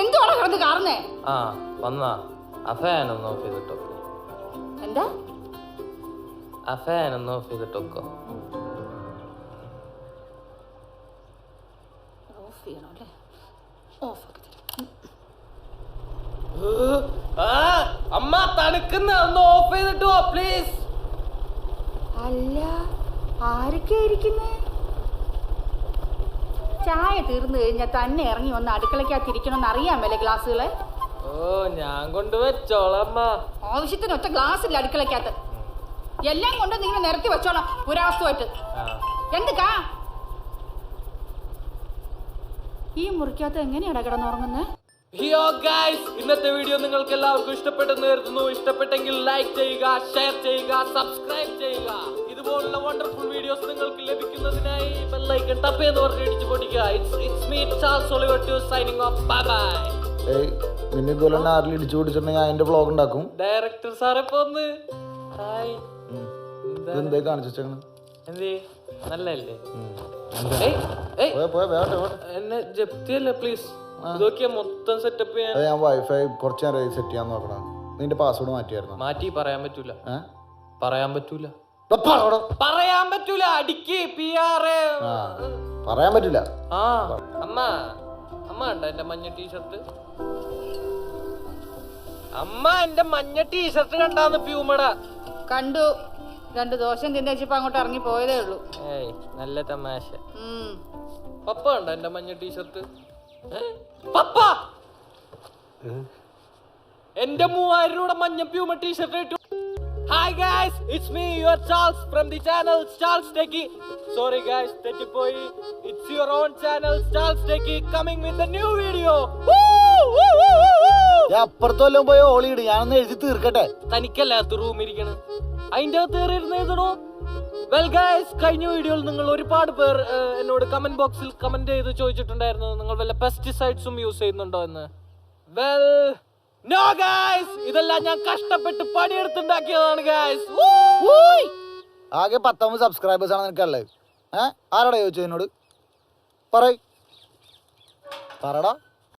എന്തുവാണ് കിടന്ന് കാർന്നേ? ആ വന്നാ ആ ഫാൻ ഒന്ന് ഓഫ് ചെയ്തിട്ടോ. എന്താ ആ ഫാൻ ഒന്ന് ഓഫ് ചെയ്തിട്ടൊക്കെ. ഓഫ് ചെയ്യണം അല്ലേ? ഓഫ് അമ്മ തണുക്കുന്ന ഒന്ന് ഓഫ് ചെയ്തിട്ടോ പ്ലീസ്. അല്ല, ആരൊക്കെ ഇരിക്കുന്നേ? ചായ തീർന്നു കഴിഞ്ഞാൽ തന്നെ ഇറങ്ങി വന്ന് അടുക്കളക്കകത്തിരിക്കണമെന്ന് അറിയാമല്ലേ ഗ്ലാസ്സുകളെ? ഓ ഞാൻ കൊണ്ടുവച്ചോളമ്മ. ആവശ്യത്തിന് ഒറ്റ ഗ്ലാസ് ഇല്ല അടുക്കളക്കകത്ത്. എല്ലാം കൊണ്ട് നിങ്ങൾ നിരത്തി വെച്ചോളാം പുരാവസ്തുവായിട്ട്. എന്തൊക്കാ ഈ മുറിക്കകത്ത് എങ്ങനെയാടാ കിടന്നുറങ്ങുന്നേ? ഹിയോ ഗൈസ്, ഇന്നത്തെ വീഡിയോ നിങ്ങൾക്ക് എല്ലാവർക്കും ഇഷ്ടപ്പെട്ടെന്ന് കരുതുന്നു. ഇഷ്ടപ്പെട്ടെങ്കിൽ ലൈക്ക് ചെയ്യുക, ഷെയർ ചെയ്യുക, സബ്സ്ക്രൈബ് ചെയ്യുക. ഇതുപോലുള്ള വണ്ടർഫുൾ വീഡിയോസ് നിങ്ങൾക്ക് ലഭിക്കുന്നതിനായി ബെൽ ഐക്കൺ ടപ്പ് എന്ന് പറഞ്ഞ് ഇടിച്ചു പൊടിക്കുക. It's me Charles Oliver to signing off. Bye bye. പിന്നെ ഇതുപോലെ തന്നെ ആരിൽ ഇടിച്ചു പിടിച്ചിട്ടുണ്ടെങ്കിൽ ഞാൻ എന്റെ വ്ളോഗ് ഉണ്ടാക്കും. ഡയറക്ടർ സാറെ പോന്ന് ഹായ് എന്തേ കാണിച്ചേക്കണ്? എന്തേ നല്ലല്ലേ? എന്നെ ജപ്തിയല്ലേ പ്ലീസ്. ഇതൊക്കെ മൊത്തം സെറ്റപ്പ് ചെയ്യാൻ ഞാൻ വൈഫൈ കുറച്ച് നേരം സെറ്റ് ചെയ്യാൻ നോക്കണം. നിന്റെ പാസ്വേഡ് മാറ്റിയായിരുന്നു? മാറ്റി. പറയാൻ പറ്റൂല. പറയാൻ പറ്റൂല. പറയാൻ പറ്റൂല. അടിക്ക് PR. പറയാൻ പറ്റൂല. ആ അമ്മ അമ്മ ഉണ്ടോ എന്റെ മഞ്ഞ ടീഷർട്ട്? അമ്മ എന്റെ മഞ്ഞ ടീഷർട്ട് കണ്ടാന്ന് പ്യൂമടാ. കണ്ടു. 2 ദോശം തിന്നേച്ചിപ്പോ അങ്ങോട്ട് ഇറങ്ങി പോയതേ ഉള്ളൂ. ഏയ് നല്ല തമാശ. പപ്പ ഉണ്ടോ എന്റെ മഞ്ഞ ടീഷർട്ട്? പപ്പ എന്റെ 3000 രൂപ മഞ്ഞ പ്യൂമ ടീഷർട്ട് ഇട്ടു. Hi guys, it's me, your Charles from the channel Charles Techie. Sorry guys, തെറ്റിപ്പോയി. It's your own channel Charles Techie coming with a new video. അപ്പുറത്തെല്ലാം പോയി ഓളിയിട്, ഞാനൊന്ന് എഴുതി തീർക്കട്ടെ. തനിക്കല്ലാത്ത റൂം ഇരിക്കണ്, അതിന്റെ അകത്ത് കയറിയിരുന്ന് എഴുതണോ? വെൽ ഗൈസ്, കഴിഞ്ഞ വീഡിയോയിൽ നിങ്ങൾ ഒരുപാട് പേർ എന്നോട് കമന്റ് ബോക്സിൽ കമന്റ് ചെയ്ത് ചോദിച്ചിട്ടുണ്ടായിരുന്നു നിങ്ങൾ വല്ല പെസ്റ്റിസൈഡ്സും യൂസ് ചെയ്യുന്നുണ്ടോ എന്ന്. വെൽ നോ ഗൈസ്, ഇതെല്ലാം ഞാൻ കഷ്ടപ്പെട്ട് പണിയെടുത്തുണ്ടാക്കിയതാണ് ഗൈസ്. ആകെ 19 സബ്സ്ക്രൈബേഴ്സ് ആണ് നിനക്കുള്ളത്. ആരോടാ ചോദിച്ചത് എന്നോട്? പറടാ.